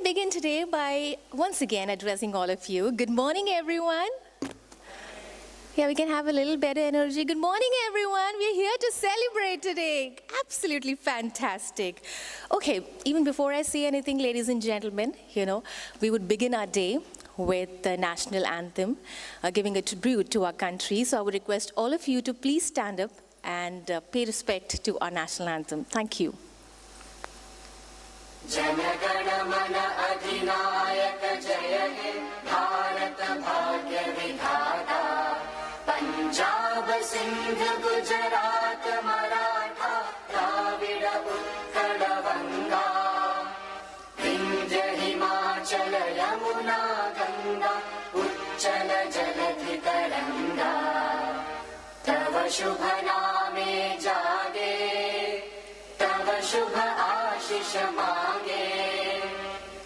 begin today by once again addressing all of you. Good morning, everyone. Yeah, we can have a little better energy. Good morning, everyone. We're here to celebrate today. Absolutely fantastic. Okay, even before I say anything, ladies and gentlemen, we would begin our day with the national anthem, giving a tribute to our country. So I would request all of you to please stand up and pay respect to our national anthem. Thank you. जनगण मन अधिनायक जय हे भारत भाग्य विधाता पंजाब सिंध गुजरात मराठा द्राविड़ उत्कल गंगा विंध्य हिमाचल यमुना गंगा उच्चल जलधि तरंगा तव शुभ नामे जागे तव शुभ आशीष मांगे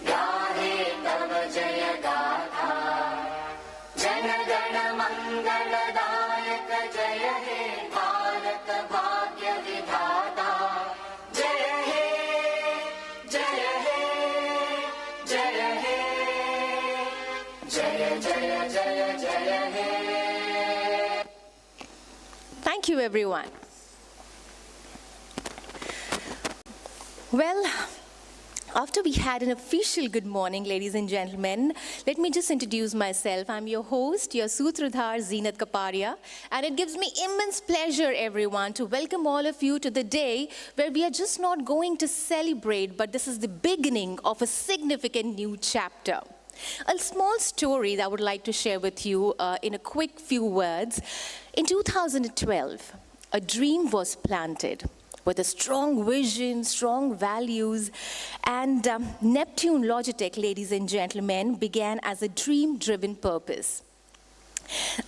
गाहे तव जय गाथा जन गण मंगलदायक जय हे भारत भाग्य विधाता जय हे जय हे जय हे जय जय जय जय हे. Thank you, everyone. Well, after we had an official good morning, ladies and gentlemen, let me just introduce myself. I'm your host, your Sutradhar, Zeenat Kaparia, and it gives me immense pleasure, everyone, to welcome all of you to the day where we are just not going to celebrate, but this is the beginning of a significant new chapter. A small story that I would like to share with you in a quick few words. In 2012, a dream was planted with a strong vision, strong values, and Neptune Logitek, ladies and gentlemen, began as a dream-driven purpose.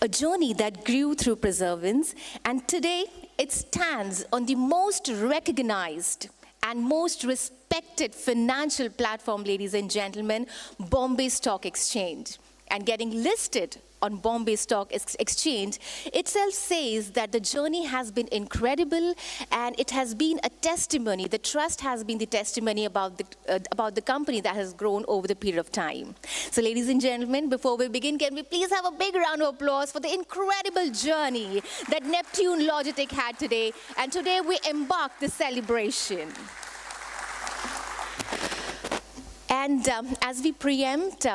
A journey that grew through perseverance, and today it stands on the most recognized and most respected financial platform, ladies and gentlemen, Bombay Stock Exchange. And getting listed on Bombay Stock Exchange itself says that the journey has been incredible, and it has been a testimony. The trust has been the testimony about the company that has grown over the period of time. So ladies and gentlemen, before we begin, can we please have a big round of applause for the incredible journey that Neptune Logitek had today, and today we embark the celebration. And as we preempt,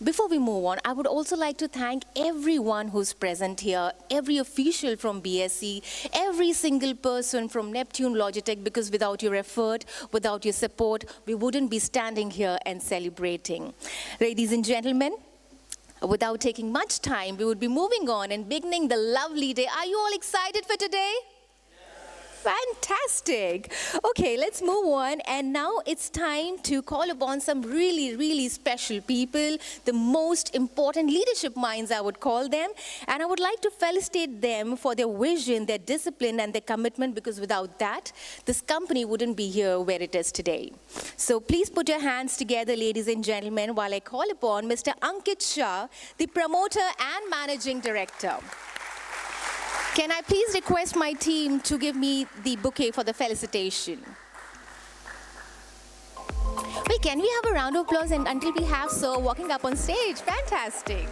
before we move on, I would also like to thank everyone who's present here, every official from BSE, every single person from Neptune Logitek, because without your effort, without your support, we wouldn't be standing here and celebrating. Ladies and gentlemen, without taking much time, we would be moving on and beginning the lovely day. Are you all excited for today? Fantastic. Okay, let's move on. And now it's time to call upon some really, really special people, the most important leadership minds, I would call them. And I would like to felicitate them for their vision, their discipline, and their commitment, because without that, this company wouldn't be here where it is today. So please put your hands together, ladies and gentlemen, while I call upon Mr. Ankit Shah, the promoter and managing director. Can I please request my team to give me the bouquet for the felicitation? Wait, can we have a round of applause until we have Sir walking up on stage? Fantastic.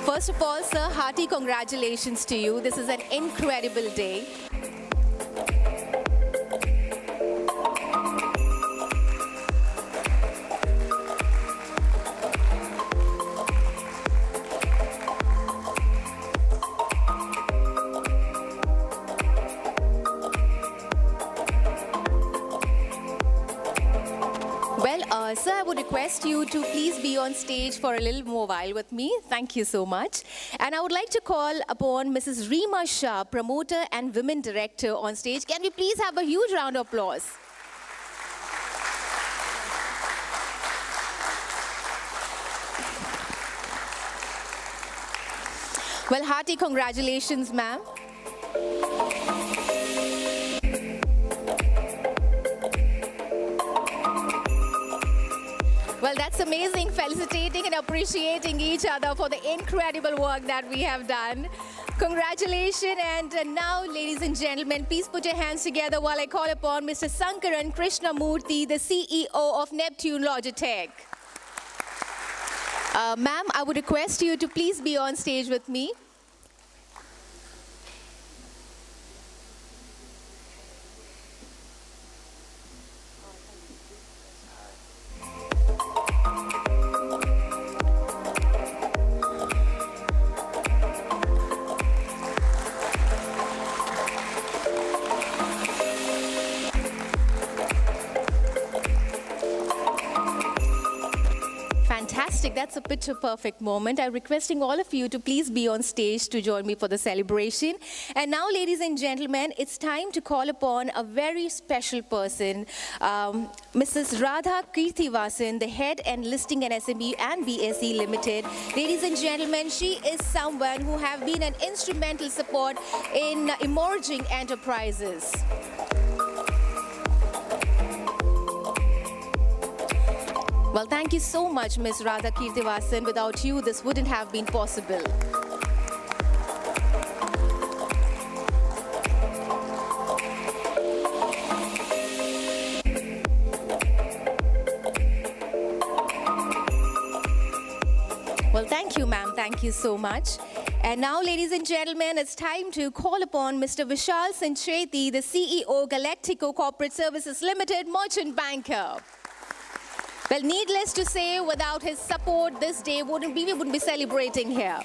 First of all, Sir, hearty congratulations to you. This is an incredible day. Sir, I would request you to please be on stage for a little more while with me. Thank you so much. And I would like to call upon Mrs. Reema Shah, promoter and women director, on stage. Can we please have a huge round of applause? Well, hearty congratulations, ma'am. Well, that's amazing, felicitating and appreciating each other for the incredible work that we have done. Congratulations. And now, ladies and gentlemen, please put your hands together while I call upon Mr. Sankaran Krishnamurthy, the CEO of Neptune Logitek. Ma'am, I would request you to please be on stage with me. Fantastic. That's a picture-perfect moment. I'm requesting all of you to please be on stage to join me for the celebration. And now, ladies and gentlemen, it's time to call upon a very special person, Mrs. Radha Kirthivasan, the Head and Listing and SME and BSE Limited. Ladies and gentlemen, she is someone who have been an instrumental support in emerging enterprises. Well, thank you so much, Ms. Radha Kirthivasan. Without you, this wouldn't have been possible. Well, thank you, ma'am. Thank you so much. And now, ladies and gentlemen, it's time to call upon Mr. Vishal Sancheti, the CEO, Galactico Corporate Services Limited, Merchant Banker. Well, needless to say, without his support, this day we wouldn't be celebrating here.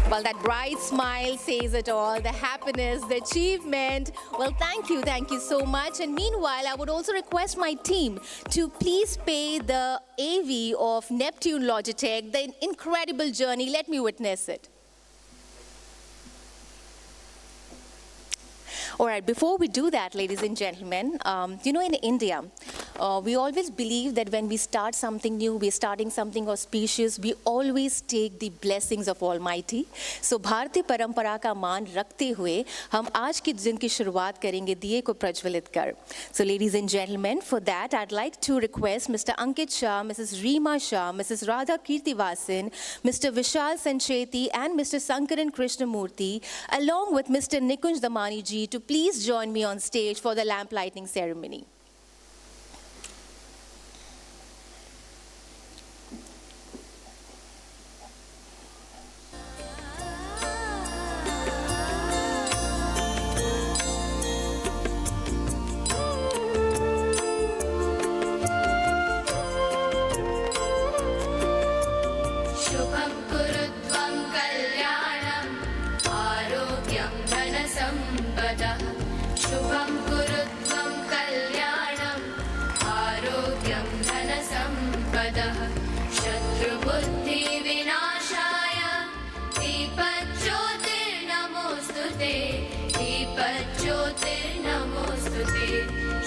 Well, that bright smile says it all, the happiness, the achievement. Well, thank you so much. And meanwhile, I would also request my team to please pay the AV of Neptune Logitek, the incredible journey. Let me witness it. All right, before we do that, ladies and gentlemen, in India, we always believe that when we start something new, we're starting something auspicious, we always take the blessings of Almighty. So, भारतीय परंपरा का मान रखते हुए हम आज के दिन की शुरुआत करेंगे दिए को प्रज्वलित कर. So, ladies and gentlemen, for that, I'd like to request Mr. Ankit Shah, Mrs. Reema Shah, Mrs. Radha Kirthivasan, Mr. Vishal Sancheti, and Mr. Sankaran Krishnamurthy, along with Mr. Nikunj Damani ji, to please join me on stage for the lamp lighting ceremony.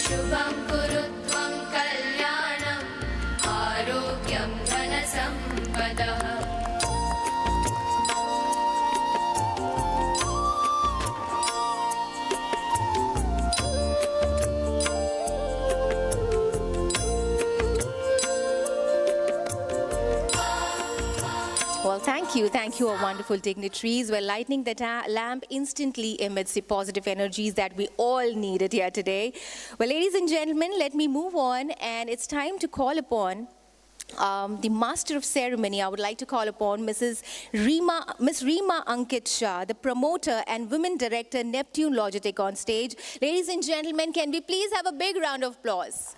शुभं कुरु त्वं कल्याणं आरोग्यं धनसम्पदः Well, thank you, our wonderful dignitaries. Well, lighting the lamp instantly emits the positive energies that we all needed here today. Well, ladies and gentlemen, let me move on, and it's time to call upon the master of ceremony. I would like to call upon Miss Reema Ankit Shah, the promoter and women director, Neptune Logitek, on stage. Ladies and gentlemen, can we please have a big round of applause?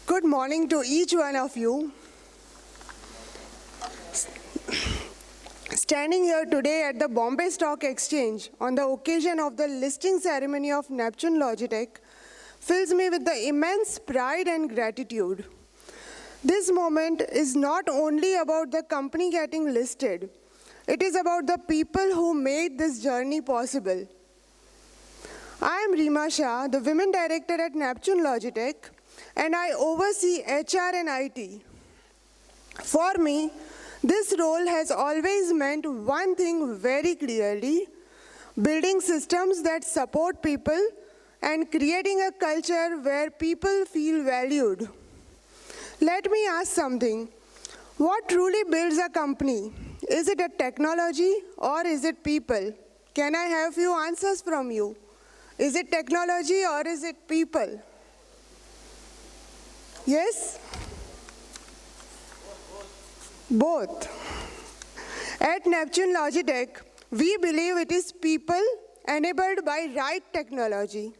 Good morning to each one of you. Standing here today at the Bombay Stock Exchange on the occasion of the listing ceremony of Neptune Logitek fills me with the immense pride and gratitude. This moment is not only about the company getting listed, it is about the people who made this journey possible. I am Reema Shah, the Women Director at Neptune Logitek, and I oversee HR and IT. For me, this role has always meant one thing very clearly: building systems that support people and creating a culture where people feel valued. Let me ask something. What truly builds a company? Is it a technology or is it people? Can I have few answers from you? Is it technology or is it people? Yes? Both. At Neptune Logitek, we believe it is people enabled by right technology.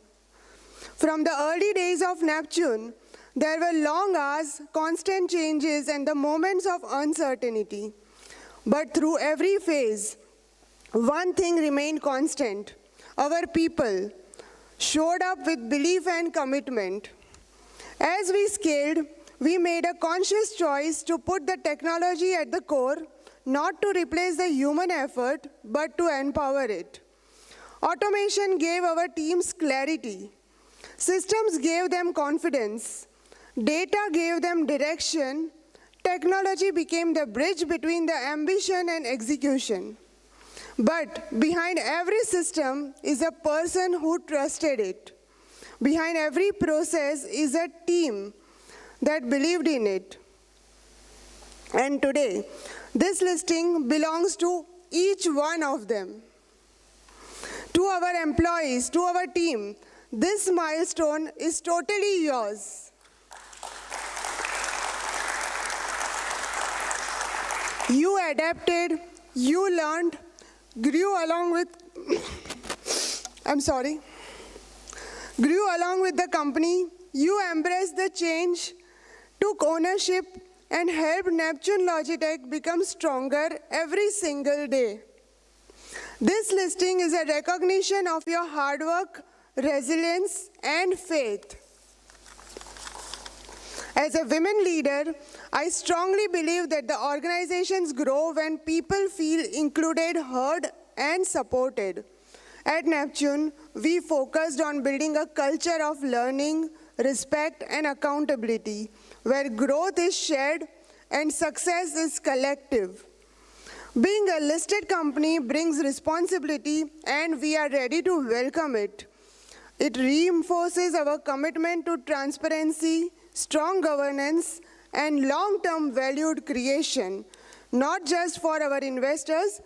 From the early days of Neptune, there were long hours, constant changes, and the moments of uncertainty. But through every phase, one thing remained constant: our people showed up with belief and commitment. As we scaled, we made a conscious choice to put the technology at the core, not to replace the human effort, but to empower it. Automation gave our teams clarity. Systems gave them confidence. Data gave them direction. Technology became the bridge between the ambition and execution. But behind every system is a person who trusted it. Behind every process is a team that believed in it. And today, this listing belongs to each one of them. To our employees, to our team, this milestone is totally yours. You adapted, you learned, grew along with the company, you embraced the change, took ownership, and helped Neptune Logitek become stronger every single day. This listing is a recognition of your hard work, resilience, and faith. As a women leader, I strongly believe that the organizations grow when people feel included, heard, and supported. At Neptune, we focused on building a culture of learning, respect, and accountability, where growth is shared and success is collective. Being a listed company brings responsibility, and we are ready to welcome it. It reinforces our commitment to transparency, strong governance, and long-term valued creation, not just for our investors,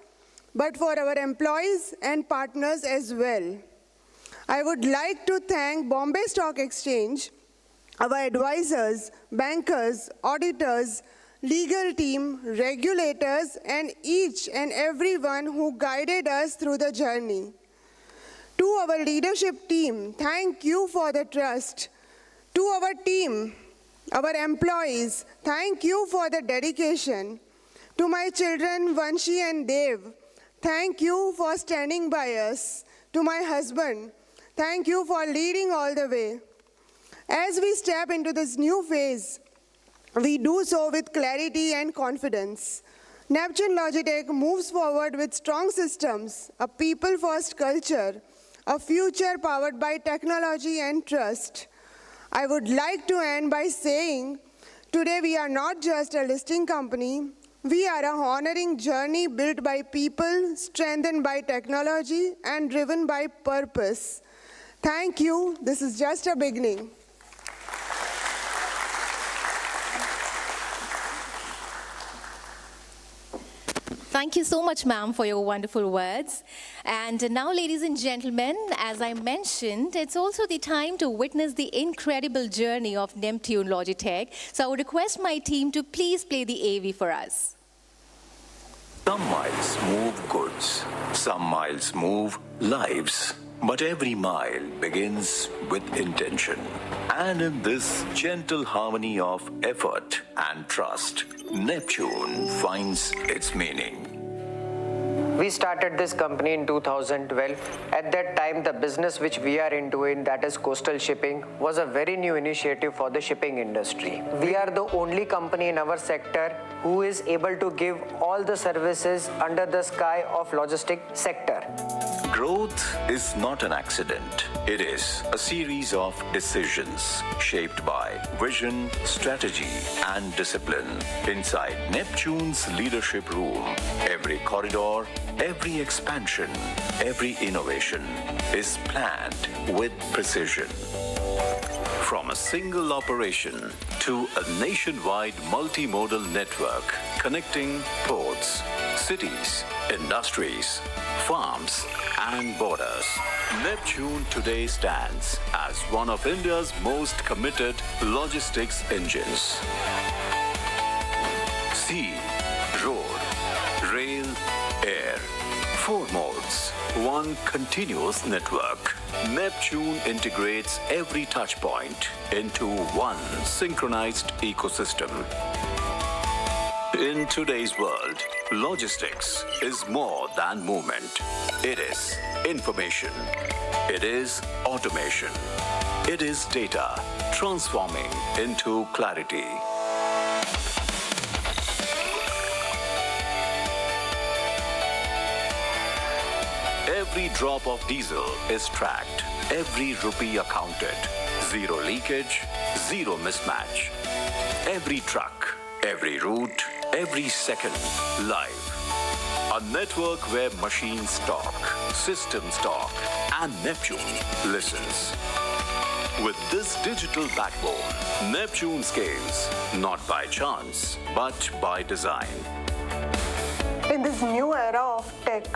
but for our employees and partners as well. I would like to thank Bombay Stock Exchange, our advisors, bankers, auditors, legal team, regulators, and each and everyone who guided us through the journey. To our leadership team, thank you for the trust. To our team, our employees, thank you for the dedication. To my children, Vanshi and Dev, thank you for standing by us. To my husband, thank you for leading all the way. As we step into this new phase, we do so with clarity and confidence. Neptune Logitek moves forward with strong systems, a people-first culture, a future powered by technology and trust. I would like to end by saying, today we are not just a listing company, we are a honoring journey built by people, strengthened by technology, and driven by purpose. Thank you. This is just a beginning. Thank you so much, ma'am, for your wonderful words. And now, ladies and gentlemen, as I mentioned, it's also the time to witness the incredible journey of Neptune Logitek. So I would request my team to please play the AV for us. Some miles move goods, some miles move lives. But every mile begins with intention. And in this gentle harmony of effort and trust, Neptune finds its meaning. We started this company in 2012. At that time, the business which we are into, that is coastal shipping, was a very new initiative for the shipping industry. We are the only company in our sector who is able to give all the services under the sky of logistics sector. Growth is not an accident. It is a series of decisions shaped by vision, strategy, and discipline. Inside Neptune's leadership room, every corridor, every expansion, every innovation is planned with precision. From a single operation to a nationwide multimodal network connecting ports, cities, industries, farms, and borders, Neptune today stands as one of India's most committed logistics engines. Sea, road, rail, air. 4 modes, one continuous network. Neptune integrates every touch point into one synchronized ecosystem. In today's world, logistics is more than movement. It is information. It is automation. It is data transforming into clarity. Every drop of diesel is tracked, every rupee accounted. Zero leakage, zero mismatch. Every truck, every route, every second live. A network where machines talk, systems talk, and Neptune listens. With this digital backbone, Neptune scales not by chance, but by design. In this new era of tech,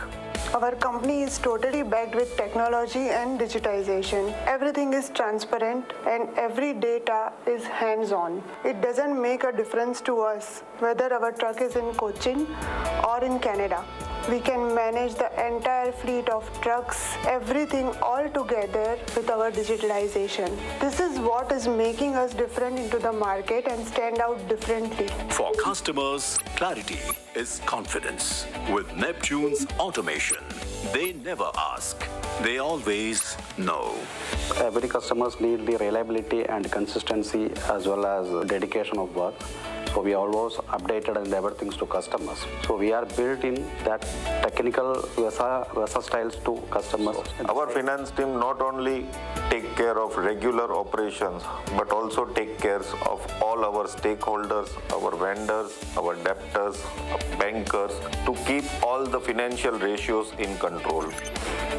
our company is totally backed with technology and digitization. Everything is transparent and every data is hands-on. It doesn't make a difference to us whether our truck is in Cochin or in Canada. We can manage the entire fleet of trucks, everything all together with our digitalization. This is what is making us different into the market and stand out differently. For customers, clarity is confidence. With Neptune's automation, they never ask, they always know. Every customers need the reliability and consistency as well as dedication of work. So we always updated and deliver things to customers. So we are built in that technical Versa styles to customers. Our finance team not only take care of regular operations, but also take care of all our stakeholders, our vendors, our debtors, bankers, to keep all the financial ratios in control.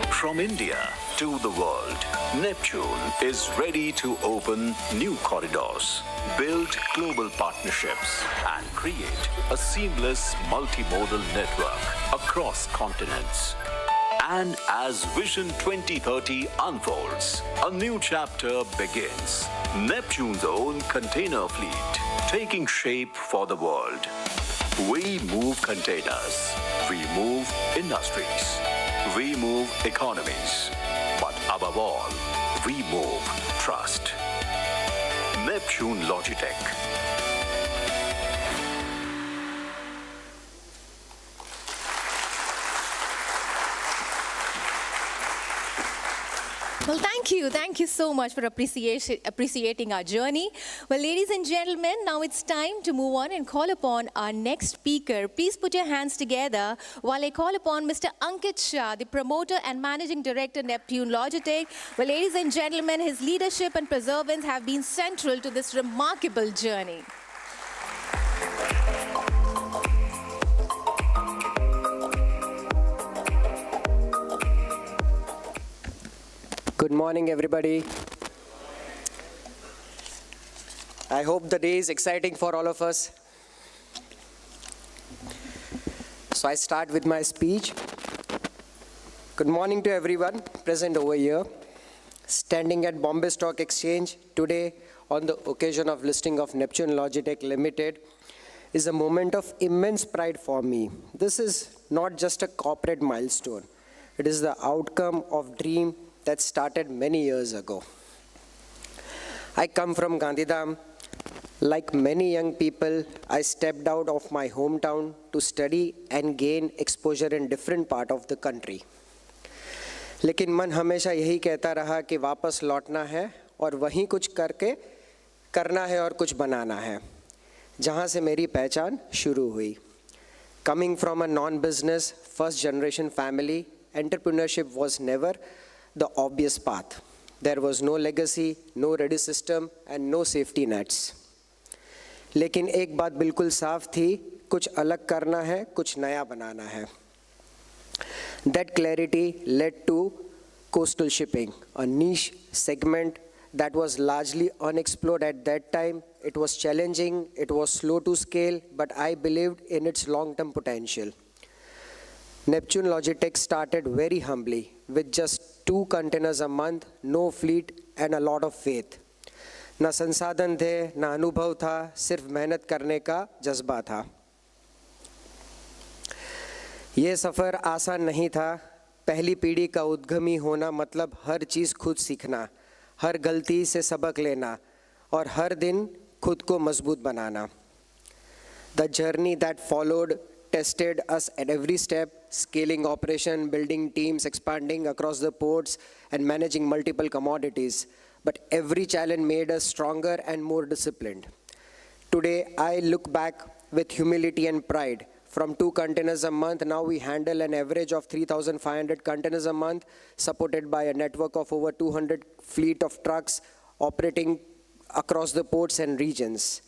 From India to the world, Neptune is ready to open new corridors, build global partnerships, and create a seamless multimodal network across continents. And as Vision 2030 unfolds, a new chapter begins. Neptune's own container fleet, taking shape for the world. We move containers. We move industries. We move economies. But above all, we move trust. Neptune Logitek. Well, thank you so much for appreciating our journey. Well, ladies and gentlemen, now it's time to move on and call upon our next speaker. Please put your hands together while I call upon Mr. Ankit Shah, the promoter and managing director, Neptune Logitek. Well, ladies and gentlemen, his leadership and perseverance have been central to this remarkable journey. Good morning, everybody. I hope the day is exciting for all of us. So I start with my speech. Good morning to everyone present over here. Standing at Bombay Stock Exchange today on the occasion of listing of Neptune Logitek Limited is a moment of immense pride for me. This is not just a corporate milestone. It is the outcome of dream that started many years ago. I come from Gandhidham. Like many young people, I stepped out of my hometown to study and gain exposure in different part of the country. लेकिन मन हमेशा यही कहता रहा कि वापस लौटना है और वहीं कुछ करके करना है और कुछ बनाना है, जहाँ से मेरी पहचान शुरू हुई. Coming from a non-business, first-generation family entrepreneurship was never the obvious path. There was no legacy, no ready system, and no safety nets. लेकिन एक बात बिल्कुल साफ थी, कुछ अलग करना है, कुछ नया बनाना है. That clarity led to coastal shipping, a niche segment that was largely unexplored at that time. It was challenging, it was slow to scale, but I believed in its long-term potential. Neptune Logitek started very humbly with just 2 containers a month, no fleet, and a lot of faith. ना संसाधन थे, ना अनुभव था, सिर्फ मेहनत करने का जज्बा था. ये सफ़र आसान नहीं था. पहली पीढ़ी का उद्यमी होना मतलब हर चीज़ खुद सीखना, हर गलती से सबक लेना और हर दिन खुद को मजबूत बनाना. The journey that followed tested us at every step, scaling operation, building teams, expanding across the ports, and managing multiple commodities. But every challenge made us stronger and more disciplined. Today, I look back with humility and pride. From 2 containers a month, now we handle an average of 3,500 containers a month, supported by a network of over 200 fleet of trucks operating across the ports and regions.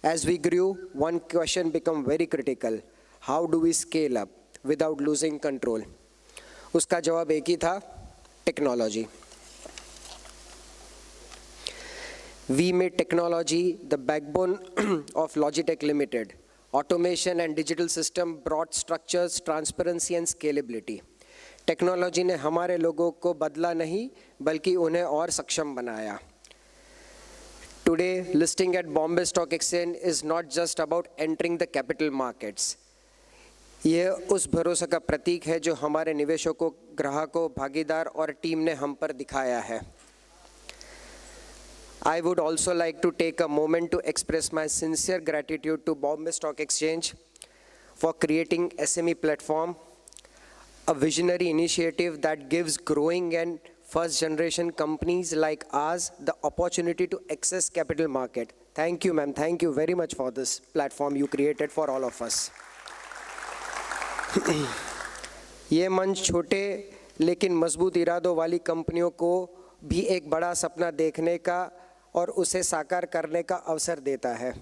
As we grew, one question became very critical. How do we scale up without losing control? उसका जवाब एक ही था, technology. We made technology the backbone of Logitech Limited. Automation and digital system brought structures, transparency and scalability. Technology ने हमारे लोगों को बदला नहीं बल्कि उन्हें और सक्षम बनाया. Today, listing at Bombay Stock Exchange is not just about entering the capital markets. ये उस भरोसा का प्रतीक है जो हमारे निवेशकों, ग्राहकों, भागीदार और टीम ने हम पर दिखाया है. I would also like to take a moment to express my sincere gratitude to Bombay Stock Exchange for creating SME platform, a visionary initiative that gives growing and first generation companies like ours the opportunity to access capital market. Thank you, ma'am. Thank you very much for this platform you created for all of us. ये मंच छोटे लेकिन मजबूत इरादों वाली कंपनियों को भी एक बड़ा सपना देखने का और उसे साकार करने का अवसर देता है.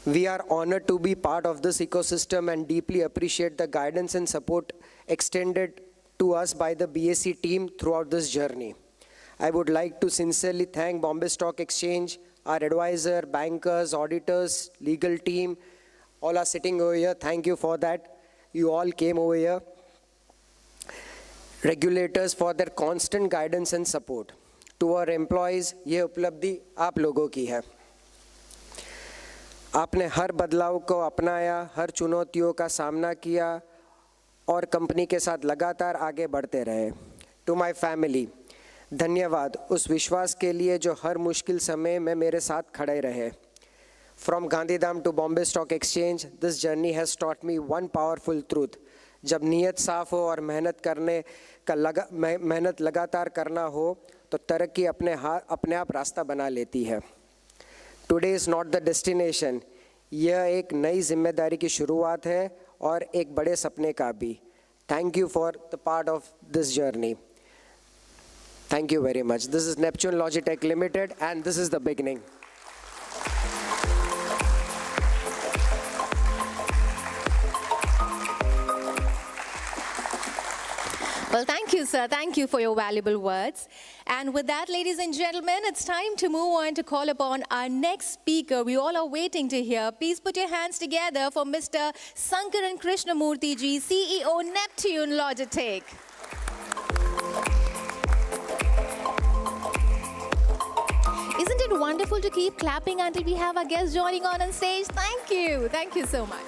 We are honored to be part of this ecosystem and deeply appreciate the guidance and support extended to us by the BSE team throughout this journey. I would like to sincerely thank Bombay Stock Exchange, our advisor, bankers, auditors, legal team. All are sitting over here. Thank you for that. You all came over here. Regulators for their constant guidance and support. To our employees, ये उपलब्धि आप लोगों की है. आपने हर बदलाव को अपनाया, हर चुनौतियों का सामना किया और कंपनी के साथ लगातार आगे बढ़ते रहे. टू माय फैमिली, धन्यवाद उस विश्वास के लिए जो हर मुश्किल समय में मेरे साथ खड़े रहे. From Gandhidham to Bombay Stock Exchange, this journey has taught me one powerful truth. जब नीयत साफ हो और मेहनत लगातार करना हो तो तरक्की अपने आप रास्ता बना लेती है. Today is not the destination. यह एक नई जिम्मेदारी की शुरुआत है और एक बड़े सपने का भी. Thank you for the part of this journey. Thank you very much. This is Neptune Logitek Limited and this is the beginning. Well, thank you, sir. Thank you for your valuable words. And with that, ladies and gentlemen, it's time to move on to call upon our next speaker. We all are waiting to hear. Please put your hands together for Mr. Sankaran Krishnamurthy ji, CEO, Neptune Logitek. Isn't it wonderful to keep clapping until we have our guests joining on stage? Thank you. Thank you so much.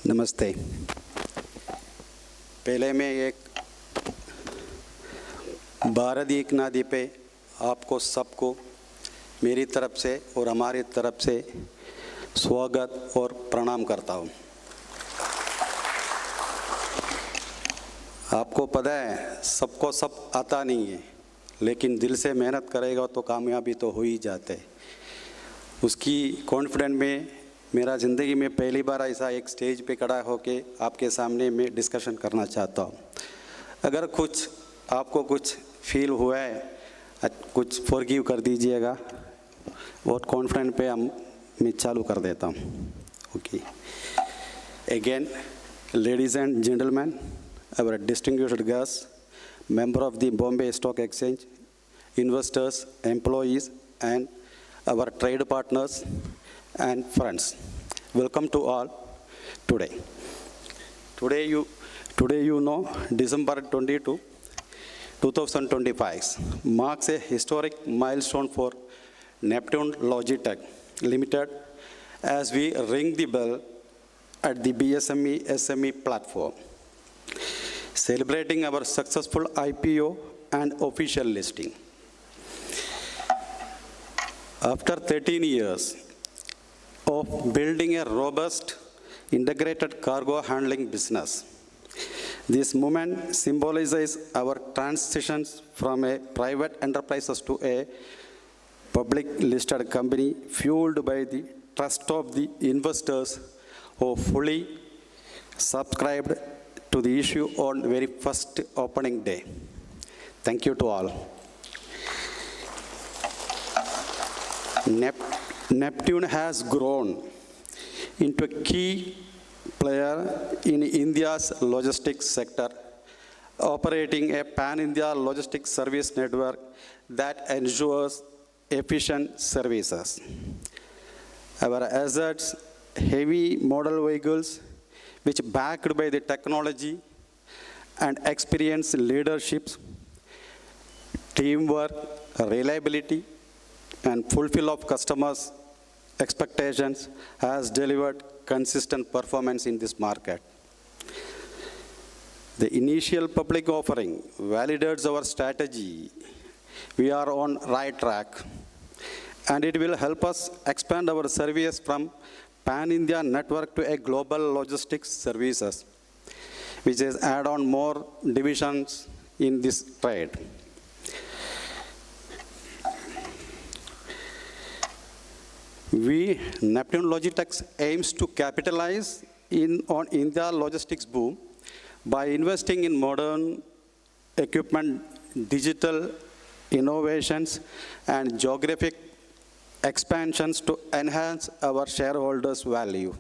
नमस्ते. पहले मैं एक भारत नादी पे आपको सबको मेरी तरफ से और हमारी तरफ से स्वागत और प्रणाम करता हूँ. आपको पता है सबको सब आता नहीं है, लेकिन दिल से मेहनत करेगा तो कामयाबी तो हो ही जाते। उसकी कॉन्फिडेंस में मेरा ज़िंदगी में पहली बार ऐसा एक स्टेज पे खड़ा होके आपके सामने मैं डिस्कशन करना चाहता हूँ। अगर कुछ आपको कुछ फील हुआ है, कुछ फॉरगिव कर दीजिएगा। बहुत कॉन्फिडेंट पे मैं चालू कर देता हूँ। Okay, again ladies and gentleman, our distinguished guests, member of the Bombay Stock Exchange, investors, employees, and our trade partners and friends. Welcome to all today. Today you know, December 22, 2025 marks a historic milestone for Neptune Logitek Limited as we ring the bell at the BSE SME platform, celebrating our successful IPO and official listing. After 13 years of building a robust integrated cargo handling business, this moment symbolizes our transitions from a private enterprise to a public listed company fueled by the trust of the investors who fully subscribed to the issue on very first opening day. Thank you to all. Neptune has grown into a key player in India's logistics sector, operating a pan-India logistics service network that ensures efficient services. Our assets, heavy model vehicles, which backed by the technology and experienced leaderships, teamwork, reliability, and fulfill of customers' expectations has delivered consistent performance in this market. The initial public offering validates our strategy. We are on right track, and it will help us expand our service from pan-India network to a global logistics services, which is add on more divisions in this trade. We, Neptune Logitek, aims to capitalize on India logistics boom by investing in modern equipment, digital innovations, and geographic expansions to enhance our shareholders' value.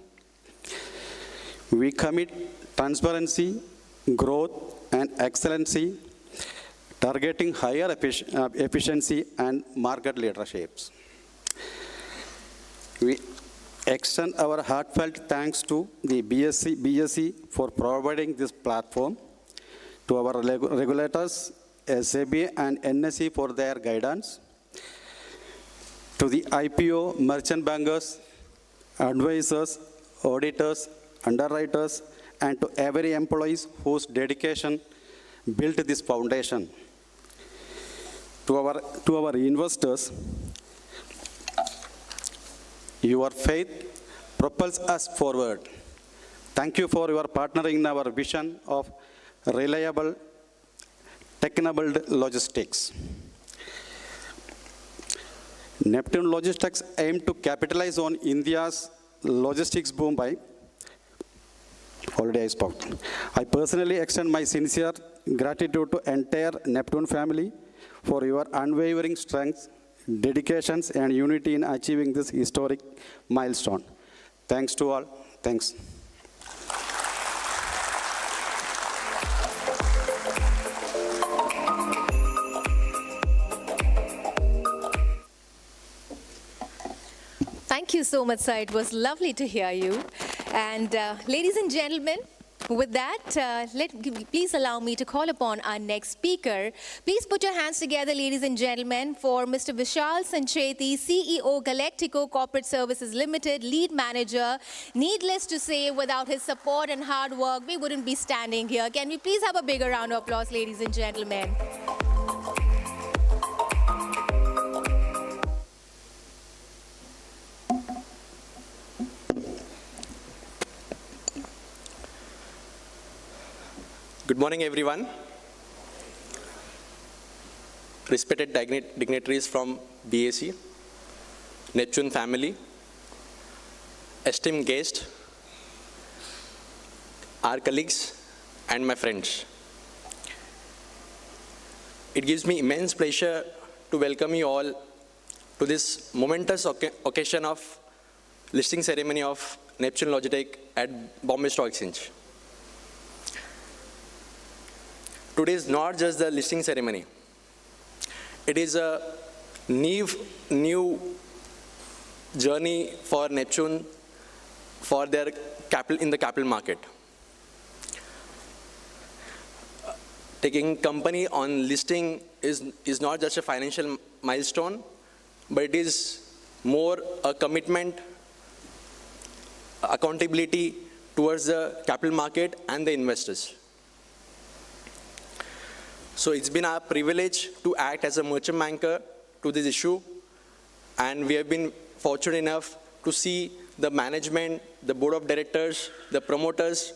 We commit transparency, growth, and excellency, targeting higher efficiency and market leaderships. We extend our heartfelt thanks to the BSE for providing this platform, to our regulators, SAB and NSE for their guidance, to the IPO merchant bankers, advisors, auditors, underwriters, and to every employee whose dedication built this foundation. To our investors, your faith propels us forward. Thank you for your partnering in our vision of reliable, tech-enabled logistics. Neptune Logitek aim to capitalize on India's logistics boom by, already I spoke. I personally extend my sincere gratitude to entire Neptune family for your unwavering strength, dedications, and unity in achieving this historic milestone. Thanks to all. Thanks. Thank you so much, sir. It was lovely to hear you. And ladies and gentlemen, with that, please allow me to call upon our next speaker. Please put your hands together, ladies and gentlemen, for Mr. Vishal Sancheti, CEO, Galactico Corporate Services Limited, lead manager. Needless to say, without his support and hard work, we wouldn't be standing here. Can we please have a bigger round of applause, ladies and gentlemen? Good morning, everyone. respected dignitaries from BSE, Neptune family, esteemed guests, our colleagues, and my friends. It gives me immense pleasure to welcome you all to this momentous occasion of listing ceremony of Neptune Logitek at Bombay Stock Exchange. Today is not just the listing ceremony. It is a new journey for Neptune for their capital in the capital market. Taking company on listing is not just a financial milestone, but it is more a commitment, accountability towards the capital market and the investors. So it's been our privilege to act as a merchant banker to this issue, and we have been fortunate enough to see the management, the board of directors, the promoters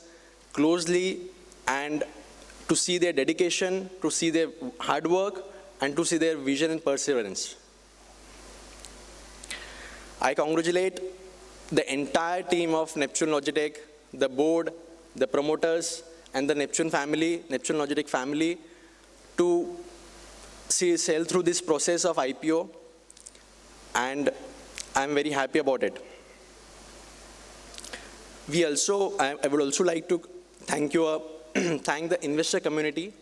closely, and to see their dedication, to see their hard work, and to see their vision and perseverance. I congratulate the entire team of Neptune Logitek, the board, the promoters, and the Neptune family, Neptune Logitek family, to sail through this process of IPO, and I'm very happy about it. I would also like to thank the investor community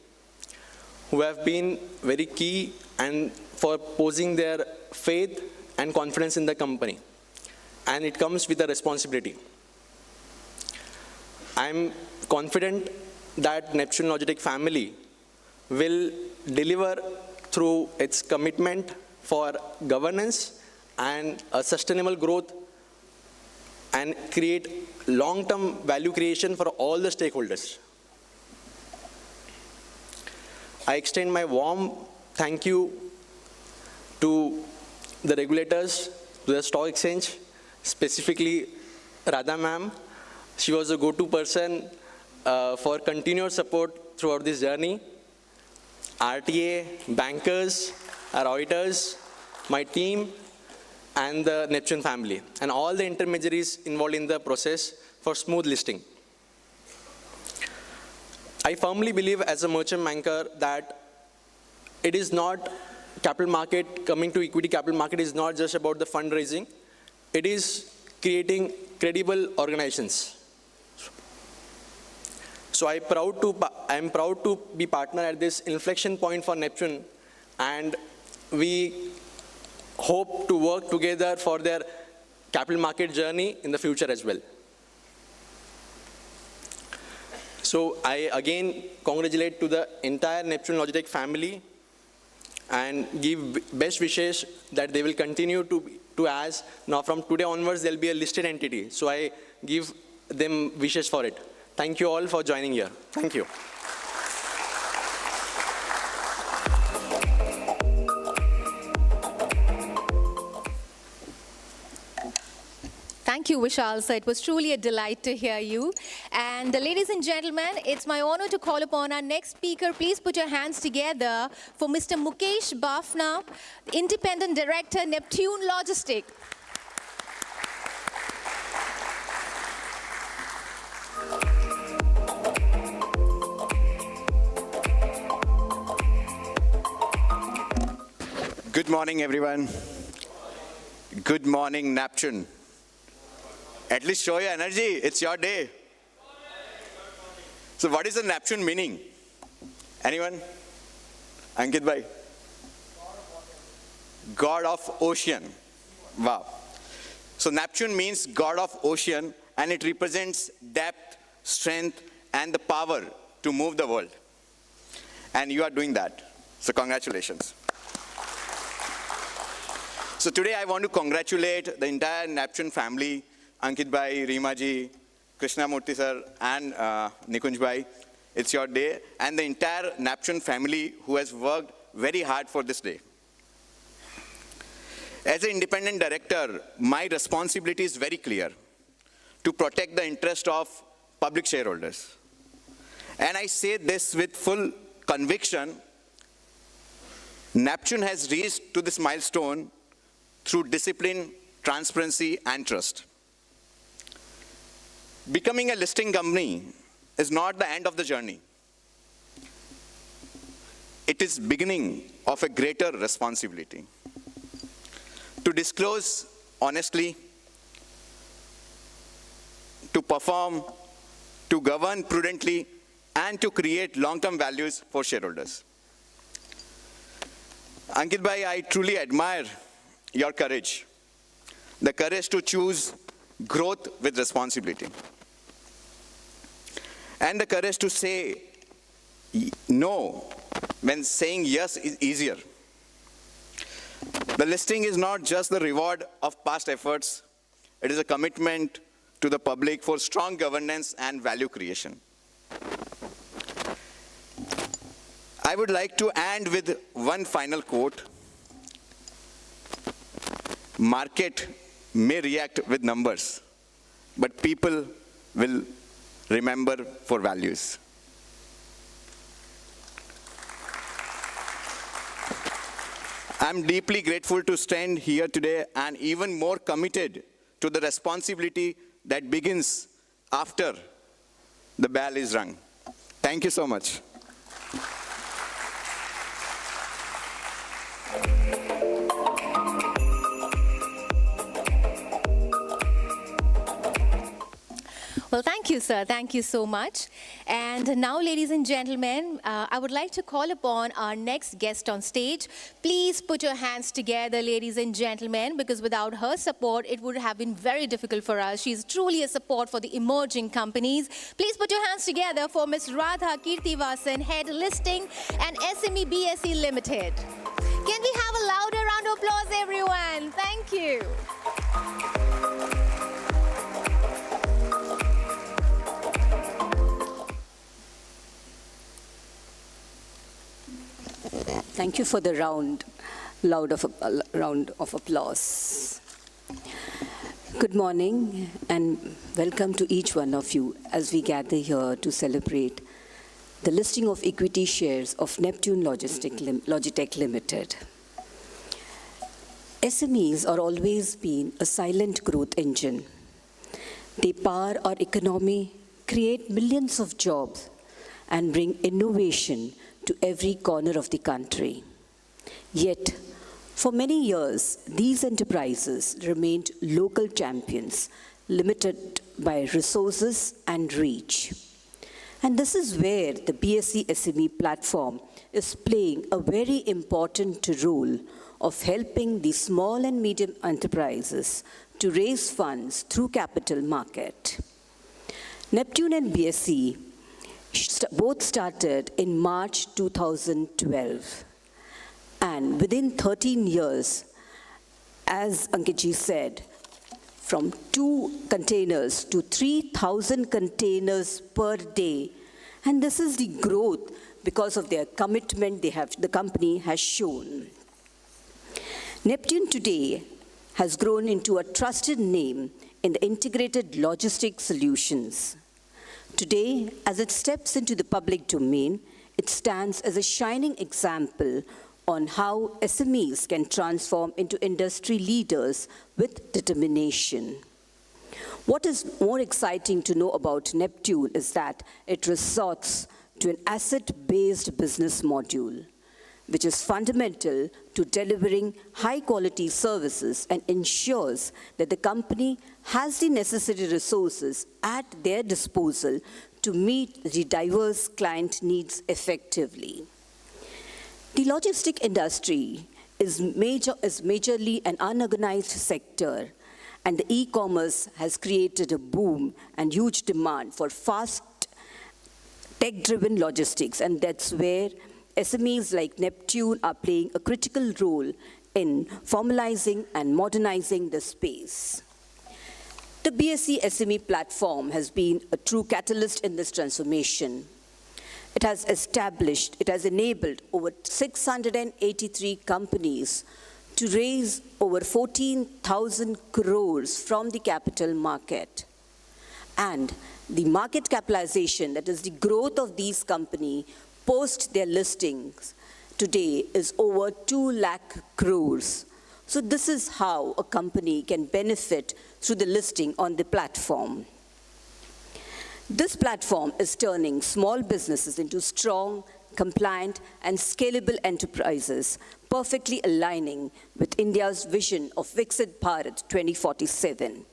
who have been very key and for posing their faith and confidence in the company. And it comes with a responsibility. I'm confident that Neptune Logitek family will deliver through its commitment for governance and a sustainable growth and create long-term value creation for all the stakeholders. I extend my warm thank you to the regulators, to the stock exchange, specifically Radha ma'am. She was a go-to person for continuous support throughout this journey. RTA, bankers, our auditors, my team, and the Neptune family, and all the intermediaries involved in the process for smooth listing. I firmly believe as a merchant banker that it is not capital market, coming to equity capital market is not just about the fundraising. It is creating credible organizations. So I'm proud to be partner at this inflection point for Neptune, and we hope to work together for their capital market journey in the future as well. So I again congratulate to the entire Neptune Logitek family and give best wishes that they will continue to as now from today onwards they'll be a listed entity. So I give them wishes for it. Thank you all for joining here. Thank you. Thank you, Vishal sir. It was truly a delight to hear you. And ladies and gentlemen, it's my honor to call upon our next speaker. Please put your hands together for Mr. Mukesh Bafna, Independent Director, Neptune Logitek. Good morning, everyone. Good morning, Neptune. At least show your energy. It's your day. So what is the Neptune meaning? Anyone? Ankit bhai? God of ocean. Wow. So Neptune means God of ocean, and it represents depth, strength, and the power to move the world. And you are doing that. So congratulations. So today I want to congratulate the entire Neptune family, Ankit bhai, Reema ji, Krishna Murthy sir, and Nikunj bhai. It's your day, and the entire Neptune family who has worked very hard for this day. As an independent director, my responsibility is very clear: to protect the interest of public shareholders. And I say this with full conviction, Neptune has reached to this milestone through discipline, transparency, and trust. Becoming a listing company is not the end of the journey. It is beginning of a greater responsibility. To disclose honestly, to perform, to govern prudently, and to create long-term values for shareholders. Ankit Bhai, I truly admire your courage, the courage to choose growth with responsibility, and the courage to say no when saying yes is easier. The listing is not just the reward of past efforts, it is a commitment to the public for strong governance and value creation. I would like to end with one final quote. Market may react with numbers, but people will remember for values. I'm deeply grateful to stand here today and even more committed to the responsibility that begins after the bell is rung. Thank you so much. Well, thank you, sir. Thank you so much. And now, ladies and gentlemen, I would like to call upon our next guest on stage. Please put your hands together, ladies and gentlemen, because without her support, it would have been very difficult for us. She's truly a support for the emerging companies. Please put your hands together for Ms. Radha Kirtivasan, Head Listing and SME BSE Limited. Can we have a louder round of applause, everyone? Thank you. Thank you for the round of applause. Good morning and welcome to each one of you as we gather here to celebrate the listing of equity shares of Neptune Logitek Limited. SMEs are always been a silent growth engine. They power our economy, create millions of jobs, and bring innovation to every corner of the country. Yet, for many years, these enterprises remained local champions, limited by resources and reach. And this is where the BSE SME platform is playing a very important role of helping the small and medium enterprises to raise funds through capital market. Neptune and BSE both started in March 2012. And within 13 years, as Ankitji said, from 2 containers to 3,000 containers per day. And this is the growth because of their commitment the company has shown. Neptune today has grown into a trusted name in the integrated logistics solutions. Today, as it steps into the public domain, it stands as a shining example on how SMEs can transform into industry leaders with determination. What is more exciting to know about Neptune is that it resorts to an asset-based business module, which is fundamental to delivering high-quality services and ensures that the company has the necessary resources at their disposal to meet the diverse client needs effectively. The logistic industry is majorly an unorganized sector, and the e-commerce has created a boom and huge demand for fast, tech-driven logistics, and that's where SMEs like Neptune are playing a critical role in formalizing and modernizing the space. The BSE SME platform has been a true catalyst in this transformation. It has enabled over 683 companies to raise over 14,000 crores from the capital market. And the market capitalization, that is the growth of these companies, post their listings, today is over 2 lakh crores. So this is how a company can benefit through the listing on the platform. This platform is turning small businesses into strong, compliant, and scalable enterprises, perfectly aligning with India's vision of Viksit Bharat 2047.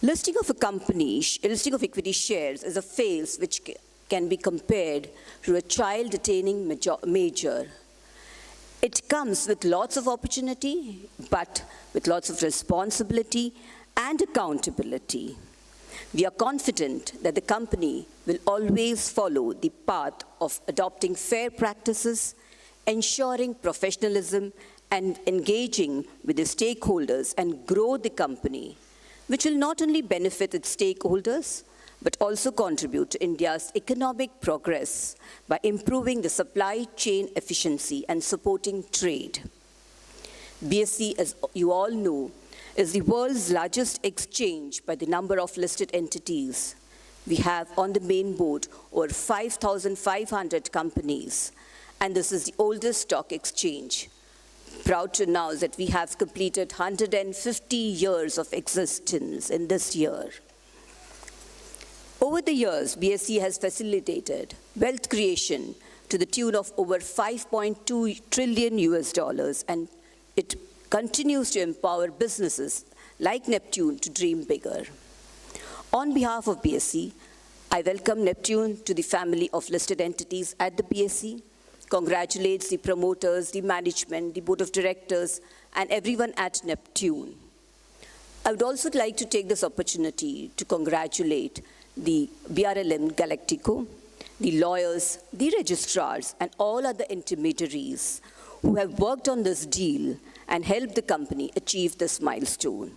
Listing of equity shares is a phase which can be compared to a child attaining major. It comes with lots of opportunity, but with lots of responsibility and accountability. We are confident that the company will always follow the path of adopting fair practices, ensuring professionalism, and engaging with the stakeholders and grow the company, which will not only benefit its stakeholders, but also contribute to India's economic progress by improving the supply chain efficiency and supporting trade. BSE, as you all know, is the world's largest exchange by the number of listed entities. We have on the main board over 5,500 companies, and this is the oldest stock exchange. Proud to announce that we have completed 150 years of existence in this year. Over the years, BSE has facilitated wealth creation to the tune of over $5.2 trillion, and it continues to empower businesses like Neptune to dream bigger. On behalf of BSE, I welcome Neptune to the family of listed entities at the BSE, congratulates the promoters, the management, the board of directors, and everyone at Neptune. I would also like to take this opportunity to congratulate the BRLM Galactico, the lawyers, the registrars, and all other intermediaries who have worked on this deal and helped the company achieve this milestone.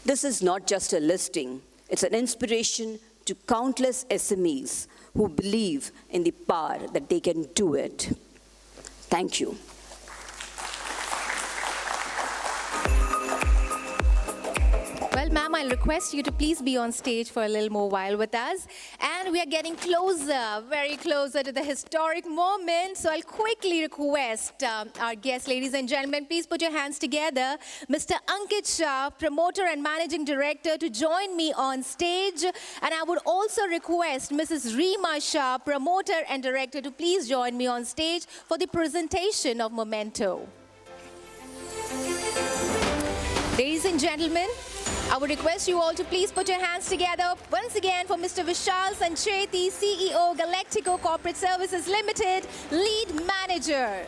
This is not just a listing, it's an inspiration to countless SMEs who believe in the power that they can do it. Thank you. Well, ma'am, I'll request you to please be on stage for a little more while with us. And we are getting closer, very closer to the historic moment. So I'll quickly request our guests, ladies and gentlemen, please put your hands together. Mr. Ankit Shah, promoter and managing director, to join me on stage. And I would also request Mrs. Reema Shah, promoter and director, to please join me on stage for the presentation of Memento. Ladies and gentlemen, I would request you all to please put your hands together once again for Mr. Vishal Sancheti, CEO, Galactico Corporate Services Limited, Lead Manager.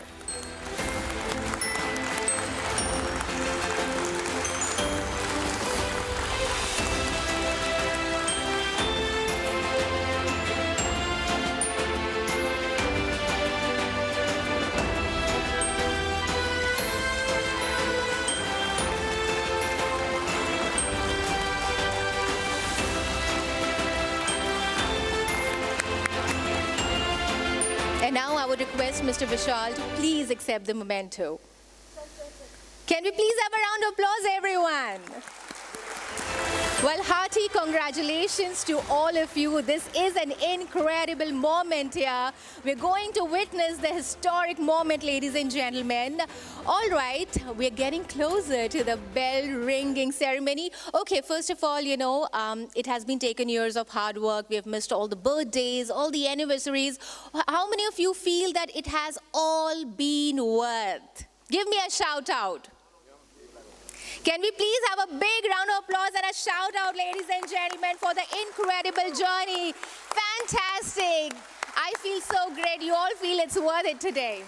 And now I would request Mr. Vishal to please accept the memento. Can we please have a round of applause, everyone? Well, hearty congratulations to all of you. This is an incredible moment here. We're going to witness the historic moment, ladies and gentlemen. All right, we're getting closer to the bell ringing ceremony. Okay, first of all, you know, it has been taken years of hard work. We have missed all the birthdays, all the anniversaries. How many of you feel that it has all been worth? Give me a shout out. Can we please have a big round of applause and a shout out, ladies and gentlemen, for the incredible journey. Fantastic. I feel so great. You all feel it's worth it today.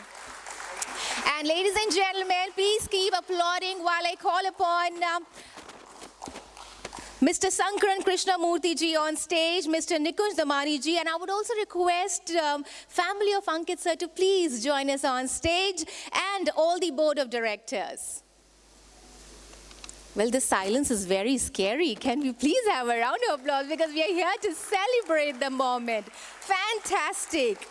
And ladies and gentlemen, please keep applauding while I call upon Mr. Sankaran Krishnamurthy ji on stage, Mr. Nikunj Damani ji, and I would also request family of Ankit sir to please join us on stage, and all the board of directors. Well, the silence is very scary. Can we please have a round of applause, because we are here to celebrate the moment. Fantastic.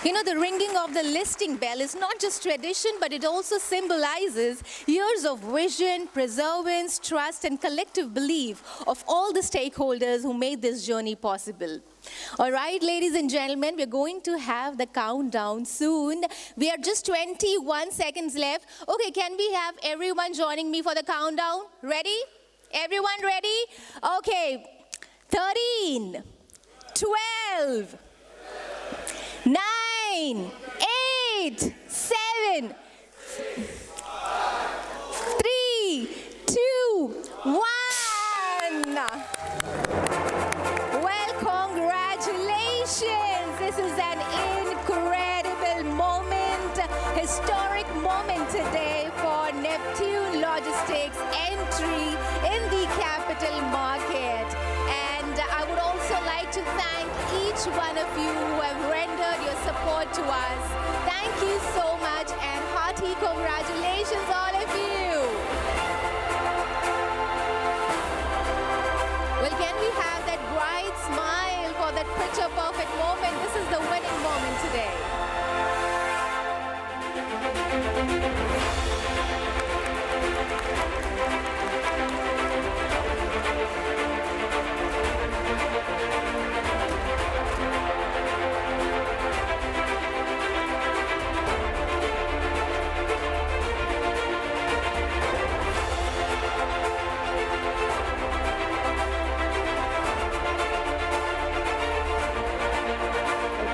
You know, the ringing of the listing bell is not just tradition, but it also symbolizes years of vision, perseverance, trust, and collective belief of all the stakeholders who made this journey possible. All right, ladies and gentlemen, we're going to have the countdown soon. We are just 21 seconds left. Okay, can we have everyone joining me for the countdown? Ready? Everyone ready? Okay, 13, 12, 9, 8, 7, 3, 2, 1. Well, congratulations. This is an incredible moment, historic moment today for Neptune Logitek's entry in the capital market. And I would also like to thank each one of you who have rendered your support to us. Thank you so much and hearty congratulations, all of you. Well, can we have that bright smile for that picture perfect moment? This is the winning moment today.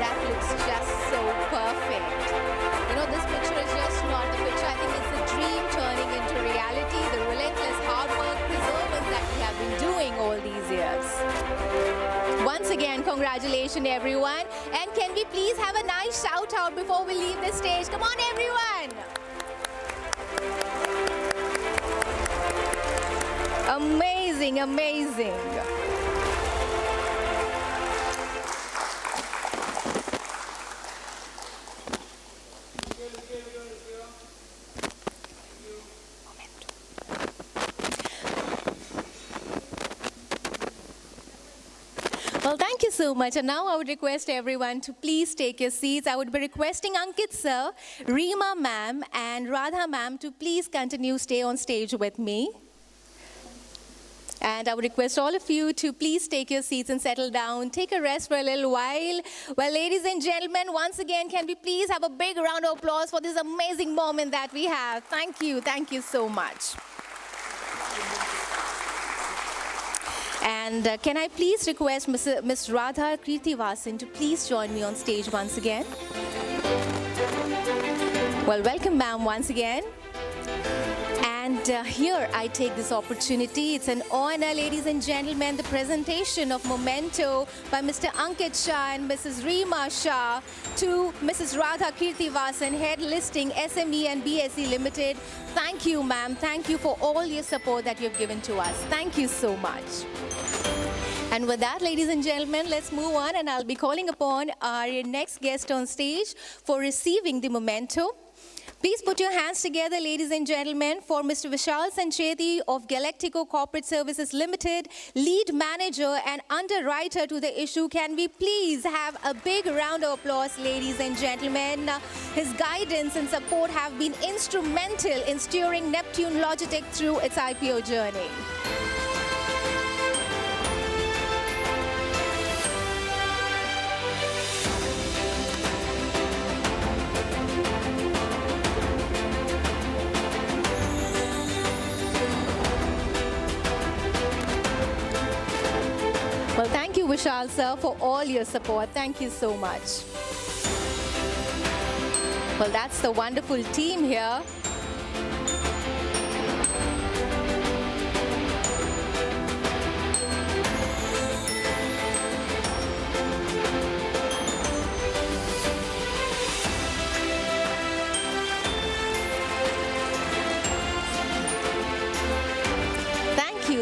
That looks just so perfect. You know, this picture is just not the picture. I think it's the dream turning into reality, the relentless hard work, perseverance that we have been doing all these years. Once again, congratulations, everyone. And can we please have a nice shout out before we leave the stage? Come on, everyone. Amazing, amazing. Well, thank you so much. And now I would request everyone to please take your seats. I would be requesting Ankit sir, Reema ma'am, and Radha ma'am to please continue stay on stage with me. And I would request all of you to please take your seats and settle down. Take a rest for a little while. Well, ladies and gentlemen, once again, can we please have a big round of applause for this amazing moment that we have? Thank you so much. And can I please request Ms. Radha Kirtivasan to please join me on stage once again? Well, welcome, ma'am, once again. And here I take this opportunity. It's an honor, ladies and gentlemen, the presentation of Memento by Mr. Ankit Shah and Mrs. Reema Shah to Mrs. Radha Kirtivasan, Head Listing SME and BSE Limited. Thank you, ma'am. Thank you for all your support that you've given to us. Thank you so much. And with that, ladies and gentlemen, let's move on, and I'll be calling upon our next guest on stage for receiving the memento. Please put your hands together, ladies and gentlemen, for Mr. Vishal Sancheti of Galactico Corporate Services Limited, lead manager and underwriter to the issue. Can we please have a big round of applause, ladies and gentlemen? His guidance and support have been instrumental in steering Neptune Logitek through its IPO journey. Well, thank you, Vishal sir, for all your support. Thank you so much. Well, that's the wonderful team here.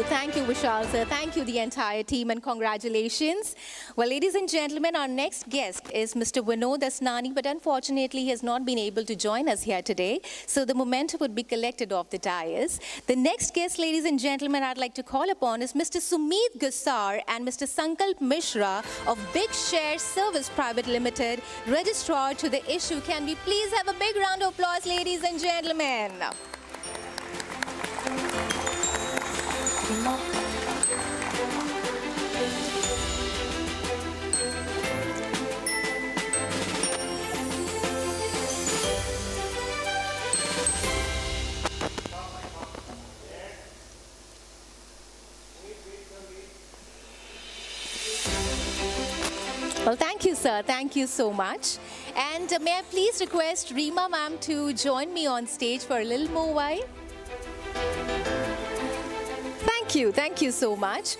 Thank you, Vishal sir. Thank you, the entire team, and congratulations. Well, ladies and gentlemen, our next guest is Mr. Vinod Asnani, but unfortunately, he has not been able to join us here today, so the momentum would be collected off the dais. The next guest, ladies and gentlemen, I'd like to call upon is Mr. Sumit Gusar and Mr. Sankalp Mishra of Big Share Service Private Limited, registrar to the issue. Can we please have a big round of applause, ladies and gentlemen? Well, thank you, sir. Thank you so much. And may I please request Reema ma'am to join me on stage for a little more while? Thank you so much.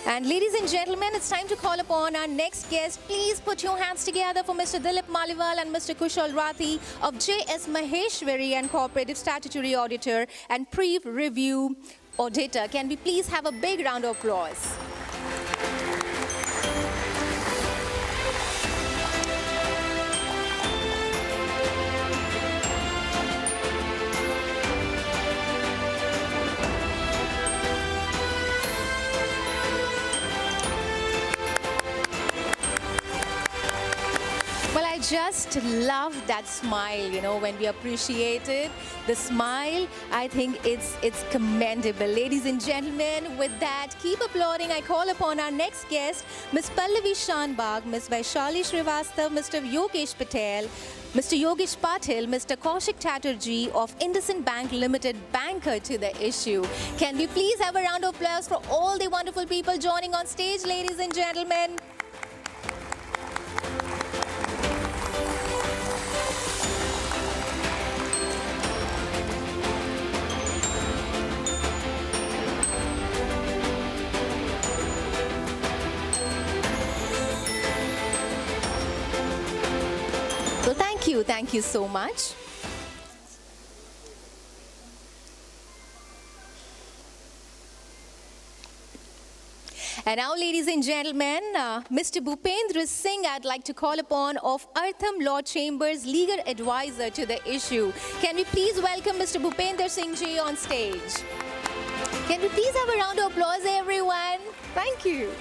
And ladies and gentlemen, it's time to call upon our next guest. Please put your hands together for Mr. Dilip Maliwal and Mr. Kushal Rathi of JS Maheshwari and Cooperative Statutory Auditor and Pre-Review Auditor. Can we please have a big round of applause? Well, I just love that smile, you know, when we appreciate it. The smile, I think it's commendable. Ladies and gentlemen, with that, keep applauding. I call upon our next guest, Ms. Pallavi Shanbag, Ms. Vaishali Srivastav, Mr. Yogesh Patel, Mr. Yogesh Patil, Mr. Kaushik Chatterjee of IndusInd Bank Limited, banker to the issue. Can we please have a round of applause for all the wonderful people joining on stage, ladies and gentlemen? So thank you so much. And now, ladies and gentlemen, Mr. Bhupendra Singh, I'd like to call upon of Artham Law Chambers, legal advisor to the issue. Can we please welcome Mr. Bhupendra Singh ji on stage? Can we please have a round of applause, everyone? Thank you.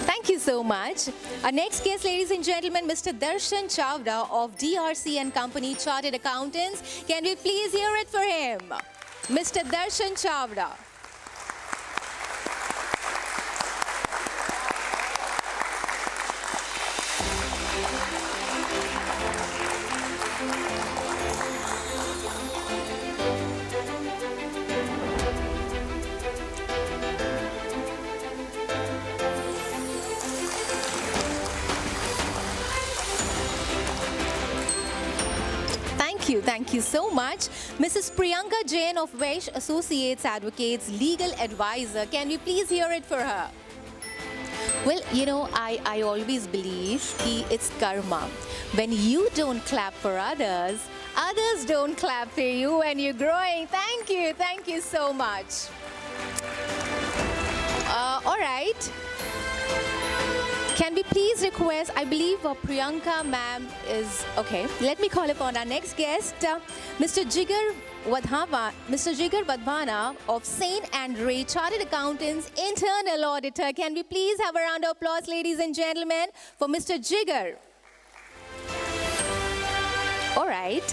Thank you so much. Our next guest, ladies and gentlemen, Mr. Darshan Chavda of DRC and Company Chartered Accountants. Can we please hear it for him? Mr. Darshan Chavda. Thank you so much. Mrs. Priyanka Jain of Vaish Associates Advocates, legal advisor. Can we please hear it for her? Well, you know, I always believe it's karma. When you don't clap for others, others don't clap for you when you're growing. Thank you so much. All right. Can we please request, I believe Priyanka ma'am is, okay. Let me call upon our next guest, Mr. Jigar Vadhana of Sain and Ray Chartered Accountants, Internal Auditor. Can we please have a round of applause, ladies and gentlemen, for Mr. Jigar? All right.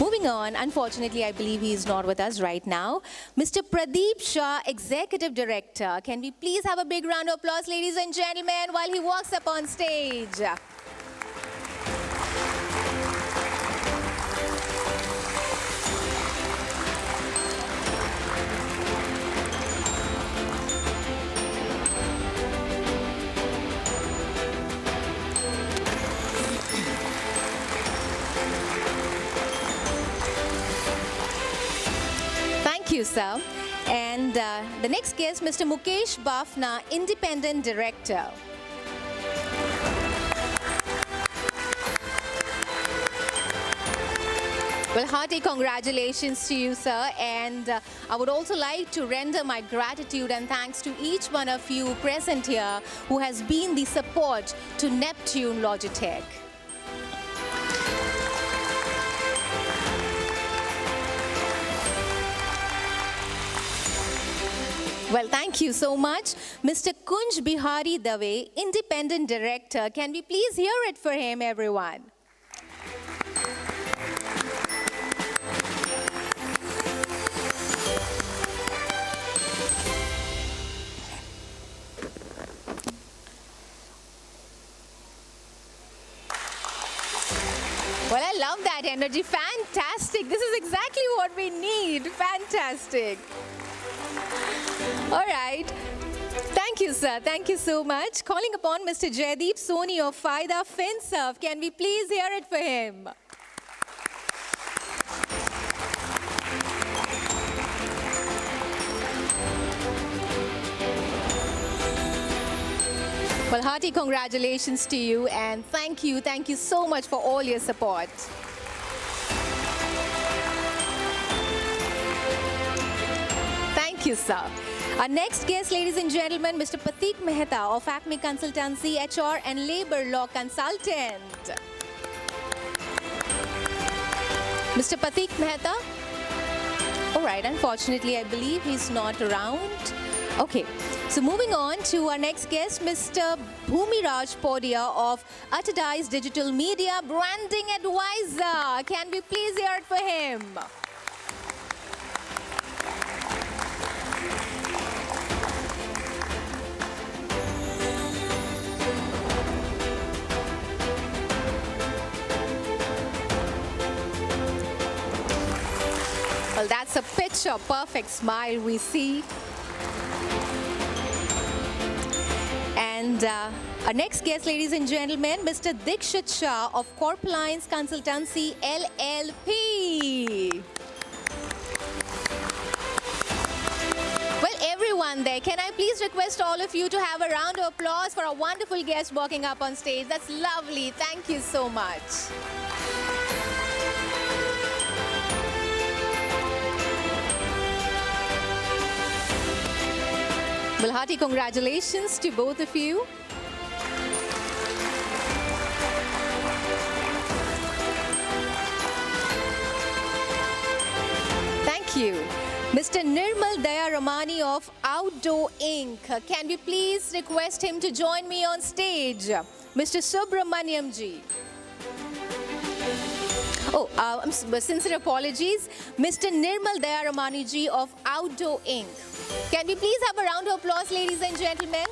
Moving on, unfortunately, I believe he is not with us right now. Mr. Pradeep Shah, Executive Director. Can we please have a big round of applause, ladies and gentlemen, while he walks up on stage? Thank you, sir. And the next guest, Mr. Mukesh Bafna, Independent Director. Well, hearty congratulations to you, sir. And I would also like to render my gratitude and thanks to each one of you present here who has been the support to Neptune Logitek. Well, thank you so much. Mr. Kunj Bihari Dave, Independent Director. Can we please hear it for him, everyone? Well, I love that energy. Fantastic. This is exactly what we need. Fantastic. All right. Thank you, sir. Thank you so much. Calling upon Mr. Jaideep Soni of Faida FinServ. Can we please hear it for him? Well, hearty congratulations to you and thank you so much for all your support. Thank you, sir. Our next guest, ladies and gentlemen, Mr. Patik Mehta of Acme Consultancy, HR and Labor Law Consultant. Mr. Patik Mehta? All right, unfortunately, I believe he's not around. Okay, so moving on to our next guest, Mr. Bhumiraj Podia of Attadice Digital Media Branding Advisor. Can we please hear it for him? Well, that's a picture perfect smile we see. And our next guest, ladies and gentlemen, Mr. Dikshit Shah of Corpalines Consultancy LLP. Well, everyone there, can I please request all of you to have a round of applause for our wonderful guest walking up on stage? That's lovely. Thank you so much. Well, hearty congratulations to both of you. Thank you. Mr. Nirmal Daya Ramani of Outdoor Inc. Can we please request him to join me on stage? Mr. Subramaniam ji. Oh, sincere apologies. Mr. Nirmal Daya Ramani ji of Outdoor Inc. Can we please have a round of applause, ladies and gentlemen?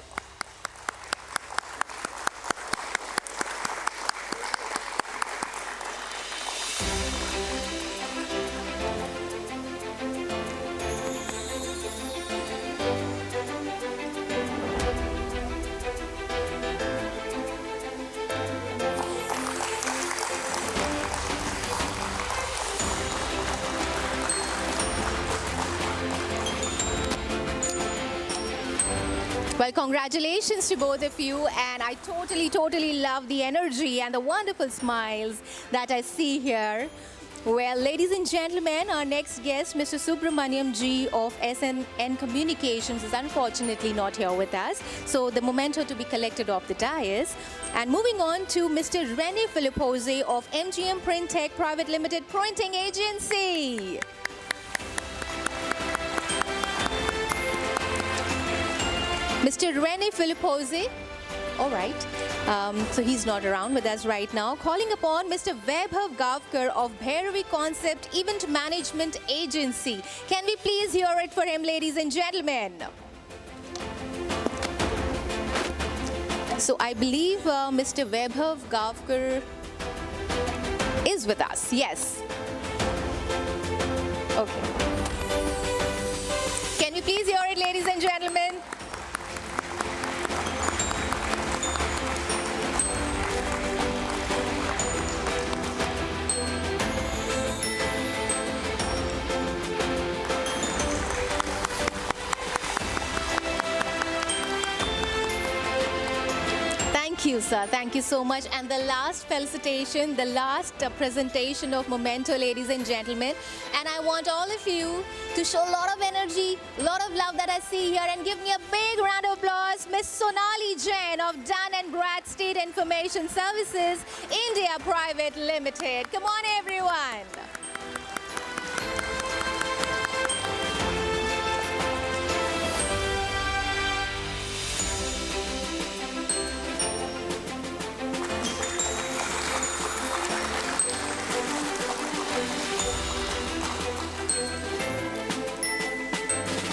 Well, congratulations to both of you, and I totally love the energy and the wonderful smiles that I see here. Well, ladies and gentlemen, our next guest, Mr. Subramaniam Ji of SNN Communications, is unfortunately not here with us, so the memento to be collected off the dais. And moving on to Mr. Rene Filipose of MGM Print Tech Private Limited Printing Agency. Mr. Rene Filipose, all right, so he's not around with us right now. Calling upon Mr. Vaibhav Gavkar of Bhairavi Concept Event Management Agency. Can we please hear it for him, ladies and gentlemen? So I believe Mr. Vaibhav Gavkar is with us, yes. Okay. Can we please hear it, ladies and gentlemen? sir. Thank you so much. And the last felicitation, the last presentation of Memento, ladies and gentlemen. And I want all of you to show a lot of energy, a lot of love that I see here, and give me a big round of applause, Miss Sonali Jain of Dun & Bradstreet Information Services, India Private Limited. Come on, everyone.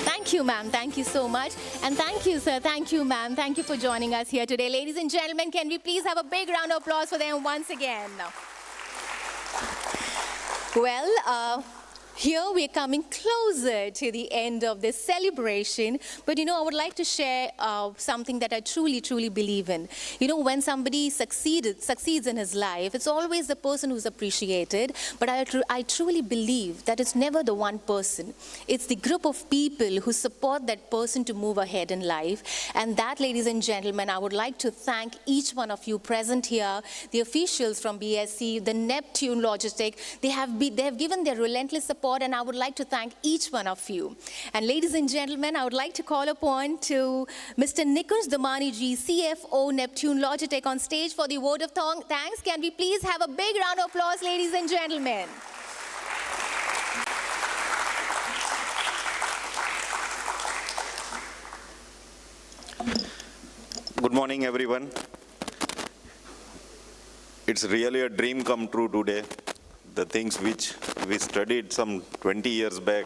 Thank you, ma'am. Thank you so much. And thank you, sir. Thank you, ma'am. Thank you for joining us here today. Ladies and gentlemen, can we please have a big round of applause for them once again? Well, here we're coming closer to the end of this celebration. But I would like to share something that I truly, truly believe in. When somebody succeeds in his life, it's always the person who's appreciated. But I truly believe that it's never the one person. It's the group of people who support that person to move ahead in life. And that, ladies and gentlemen, I would like to thank each one of you present here, the officials from BSE, the Neptune Logitek. They have given their relentless support, and I would like to thank each one of you. And ladies and gentlemen, I would like to call upon to Mr. Nikunj Damani ji, CFO Neptune Logitek, on stage for the word of thanks. Can we please have a big round of applause, ladies and gentlemen? Good morning, everyone. It's really a dream come true today. The things which we studied some 20 years back,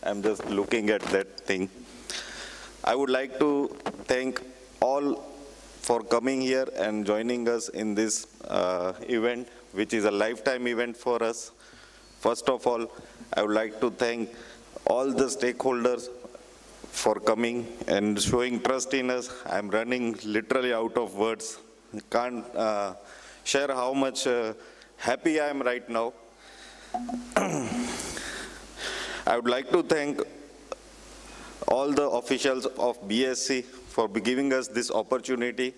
I'm just looking at that thing. I would like to thank all for coming here and joining us in this event, which is a lifetime event for us. First of all, I would like to thank all the stakeholders for coming and showing trust in us. I'm running literally out of words. Can't share how much happy I am right now. I would like to thank all the officials of BSE for giving us this opportunity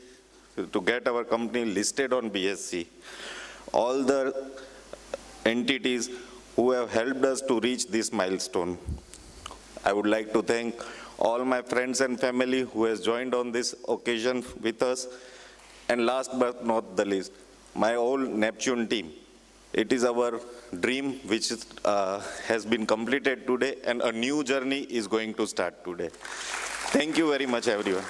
to get our company listed on BSE. All the entities who have helped us to reach this milestone. I would like to thank all my friends and family who has joined on this occasion with us. And last but not the least, my whole Neptune team. It is our dream which has been completed today, and a new journey is going to start today. Thank you very much, everyone.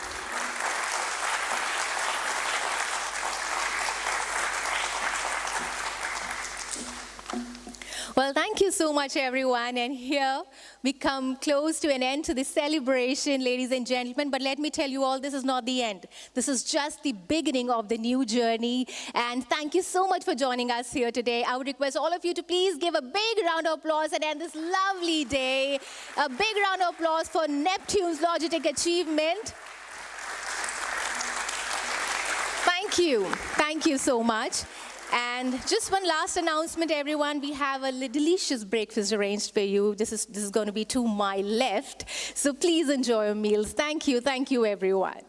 Well, thank you so much, everyone. And here we come close to an end to this celebration, ladies and gentlemen. But let me tell you all, this is not the end. This is just the beginning of the new journey. And thank you so much for joining us here today. I would request all of you to please give a big round of applause and end this lovely day. A big round of applause for Neptune's Logitek achievement. Thank you. Thank you so much. And just one last announcement, everyone. We have a delicious breakfast arranged for you. This is going to be to my left. So please enjoy your meals. Thank you, everyone.